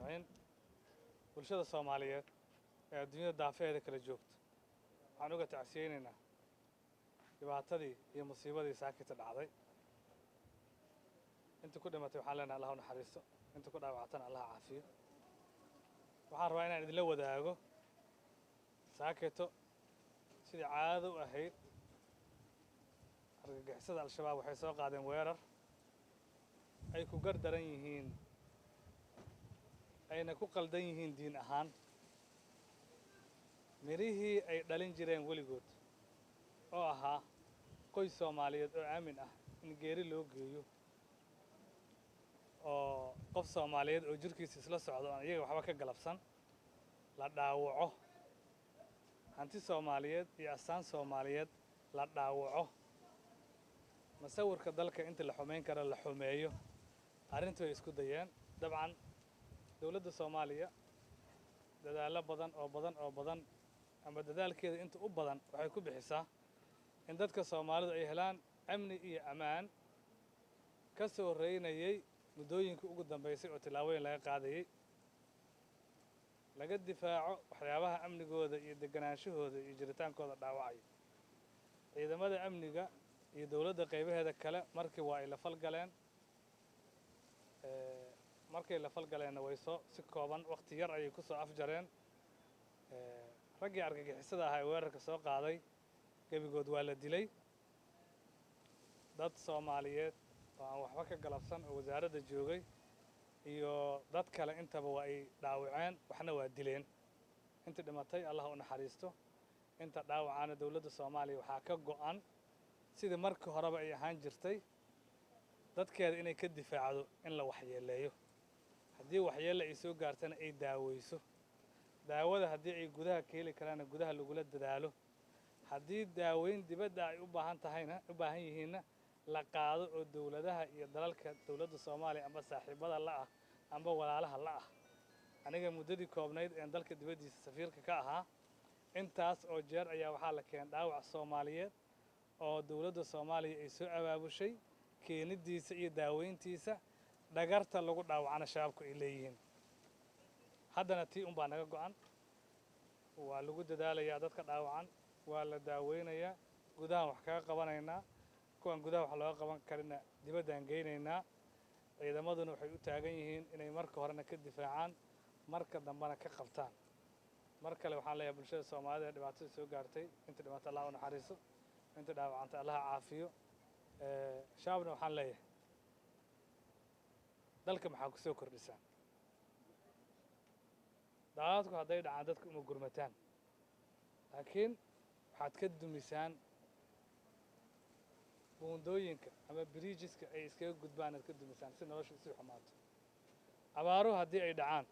أجمعين bulshada Soomaaliyeed ee adduunyada daafeeda kala joogto waxaan uga tacsiyeynaynaa dhibaatadii iyo musiibadii saakita dhacday inta ku dhimatay waxaan leenahay Allah u naxariisto inta ku dhaawactana Allah caafiyo waxaan rabaa inaan idinla wadaago saakito sidii caado u ahayd argagixisada al-shabaab waxay soo qaadeen weerar ay ku gardaran yihiin ayna ku qaldan yihiin diin ahaan mirihii ay dhalin jireen weligood oo ahaa qoys Soomaaliyeed oo aamin ah in geeri loo geeyo oo qof Soomaaliyeed oo jirkiisa isla socdo aan iyaga waxba ka galabsan la dhaawaco hanti Soomaaliyeed iyo asaan Soomaaliyeed la dhaawaco masawirka dalka inta la xumeyn karo la xumeeyo arrintu way isku dayeen dabcan dawladda Soomaaliya dadaalo badan ama dadaalkeeda inta u badan waxay ku bixisaa in dadka Soomaalidu ay helaan amni iyo amaan ka soo reynayay muddooyinkii ugu dambeysay oo tilaabooyin laga qaadayay laga difaaco waxyaabaha amnigooda iyo deganaanshahooda iyo jiritaankooda dhaawacay ciidamada amniga iyo dawladda qaybaheeda kale markii waa ay la falgaleen markay la falgaleenna way soo si kooban waqti yar ayay ku soo afjareen raggii argagixisada ahaa ee weerarka soo qaaday gebigood waa la dilay dad Soomaaliyeed oo aan waxba ka galabsan oo wasaaradda joogay iyo dad kale intaba waa ay dhaawaceen waxna waa dileen inta dhimatay Allah u naxariisto inta dhaawacana dawladda Soomaaliya waxaa ka go'an sidii markii horeba ay ahaan jirtay dadkeeda inay ka difaacdo in la waxyeeleeyo haddii waxyeello ay soo gaartana ay daaweyso daawada haddii ay gudaha ka heli karaana gudaha lagula dadaalo haddii daaweyn dibadda ay u baahan yihiinna la qaado oo dawladaha iyo dalalka dawladda Soomaaliya amba saaxiibada la ah amba walaalaha la ah aniga muddadii koobnayd ee dalka dibaddiisa safiirka ka ahaa intaas oo jeer ayaa waxaa la keenay dhaawac Soomaaliyeed oo dawladda Soomaaliya ay soo abaabushay keenidiisa iyo daaweyntiisa dhagarta lagu dhaawacana shabaabku ay leeyihiin haddana tii un baa naga go'an waa lagu dadaalayaa dadka dhaawacan waa la daaweynayaa gudahan wax kaga qabanaynaa kuwan gudaha wax looga qaban karina dibaddaan geynaynaa ciidamaduna waxay u taagan yihiin inay marka horena ka difaacaan marka dambena ka qabtaan mar kale waxaan leeyahay bulshada Soomaalida ee dhibaatada soo gaartay inta dhibaato Allah u naxariiso inta dhaawacanta Allah caafiyo shabaabna waxaan leeyahay dalka maxaa ku soo kordhisaan daadadku hadday dhacaan dadka uma gurmataan laakiin waxaad ka dumisaan buundooyinka ama bridgeska ay iskaga gudbaan aad ka dumisaan si noloshu isu xumaato abaaruhu haddii ay dhacaan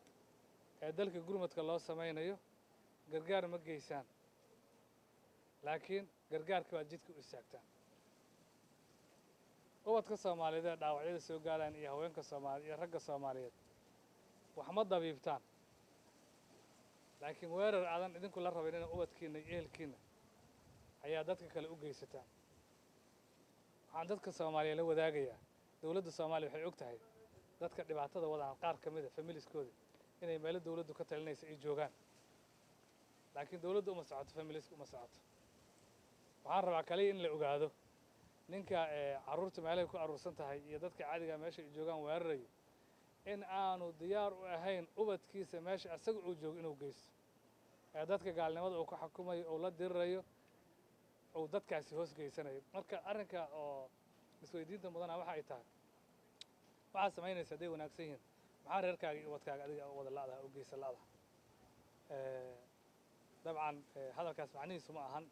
ee dalka gurmadka loo samaynayo gargaar ma geysaan laakiin gargaarka baad jidka u istaagtaan ubadka Soomaaliyeed ee dhaawacyada soo gaaraan iyo haweenka Soomaaliyeed iyo ragga Soomaaliyeed wax ma dabiibtaan laakiin weerar aadan idinku la rabin in ubadkiina iyo ehelkiina ayaa dadka kale u geysataan waxaan dadka Soomaaliyeed la wadaagayaa dawladda Soomaaliya waxay og tahay dadka dhibaatada wadaan qaar ka mid ah familieskooda inay meel dawladdu ka talinayso ay joogaan laakiin dawladdu uma socoto familiesku uma socoto waxaan rabaa kaliya in la ogaado ninka carruurta meelahay ku aruursan tahay iyo dadka caadiga meesha ay joogaan weerarayo in aanu diyaar u ahayn ubadkiisa meesha asaga uu joogo inuu geysto ee dadka gaalnimada uu ku xukumayo oo la dirirayo oo dadkaasi hoos geysanayo marka arrinka oo isweydiinta mudana waxa ay tahay waxaad samaynaysaa hadday wanaagsan yihiin maxaa reerkaaga iyo ubadkaaga adiga wada la'daha oo geysa la'daha dabcan hadalkaas macnihiisu ma ahan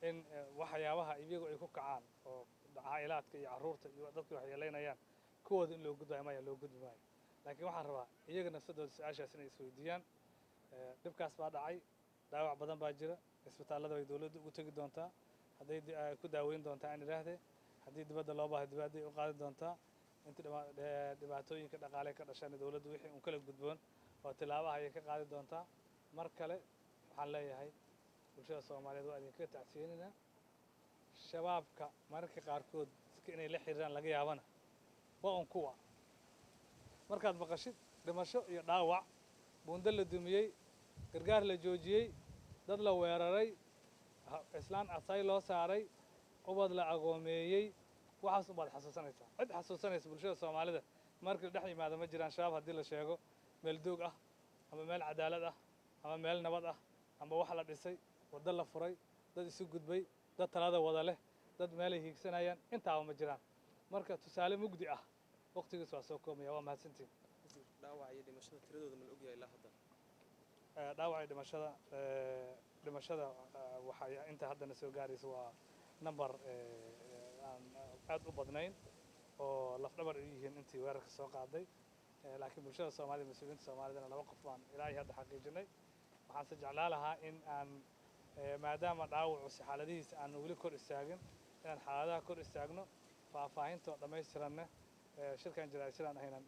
in waxyaabaha iyagu ay ku kacaan oo caa'ilaadka iyo carruurta iyo dadka waxyeelaynayaan kuwooda in loo gudbaayo maya loo gudbi maayo laakiin waxaan rabaa iyaga nafsadooda su-aashaas inay isweydiiyaan dhibkaas baa dhacay dhaawac badan baa jira isbitaallada way dawladdu ugu tegi doontaa hadday ku daaweyn doontaa in idhaahdee haddii dibadda loo baahay dibadday u qaadi doontaa inta dhibaatooyinka dhaqaale ka dhashana dawladdu wixii un kala gudboon oo tilaabaha ayay ka qaadi doontaa mar kale waxaan leeyahay bulshada Soomaaliyeed waa idinka tacsiyeynayna shabaabka mararka qaarkood inay la xiriiraan laga yaabana waa un kuwa markaad maqashid dhimasho iyo dhaawac buundo la dumiyey gargaar la joojiyey dad la weeraray islaan asay loo saaray ubad la agoomeeyey waxaas ubaad xasuusanaysaa cid xasuusanaysa bulshada soomaalida markii dhex yimaado ma jiraan shabaab haddii la sheego meel doog ah ama meel cadaalad ah ama meel nabad ah ama wax la dhisay waddo la furay dad isu gudbay dad talada wada leh dad meelay hiigsanayaan intaaba ma jiraan marka tusaale mugdi ah waqtigiis waa soo koomaya waa mahadsantiin dhaawac iyo dhimashada tiradooda ma la ogyahay ilaa hadda dhaawac iyo dhimashada waxay inta haddana soo gaaraysa waa number aan aad u badnayn oo lafdhabar ay yihiin intii weerarka soo qaaday laakiin bulshada soomaalida mas-uuliyiinta soomaalidana 2 qof baan ilaahay hadda xaqiijinay waxaan se jeclaan lahaa in aan maadaama dhaawacu si xaaladihiisa aan weli kor istaagin inaan xaaladaha kor istaagno faahfaahintoo dhammaystiranna shirkan jaraa'id sidaan ahaynan